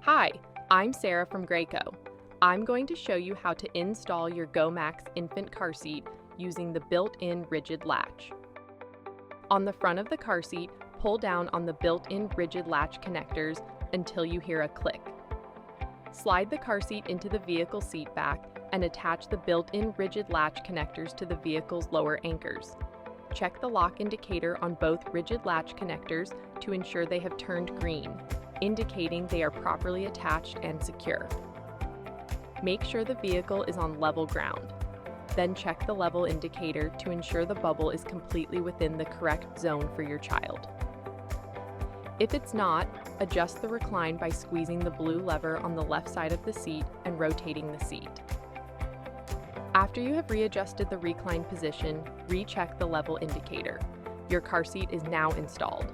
Hi, I'm Sarah from Graco. I'm going to show you how to install your GoMax Infant Car Seat using the built-in rigid latch. On the front of the car seat, pull down on the built-in rigid latch connectors until you hear a click. Slide the car seat into the vehicle seat back and attach the built-in rigid latch connectors to the vehicle's lower anchors. Check the lock indicator on both rigid latch connectors to ensure they have turned green, indicating they are properly attached and secure. Make sure the vehicle is on level ground. Then check the level indicator to ensure the bubble is completely within the correct zone for your child. If it's not, adjust the recline by squeezing the blue lever on the left side of the seat and rotating the seat. After you have readjusted the recline position, recheck the level indicator. Your car seat is now installed.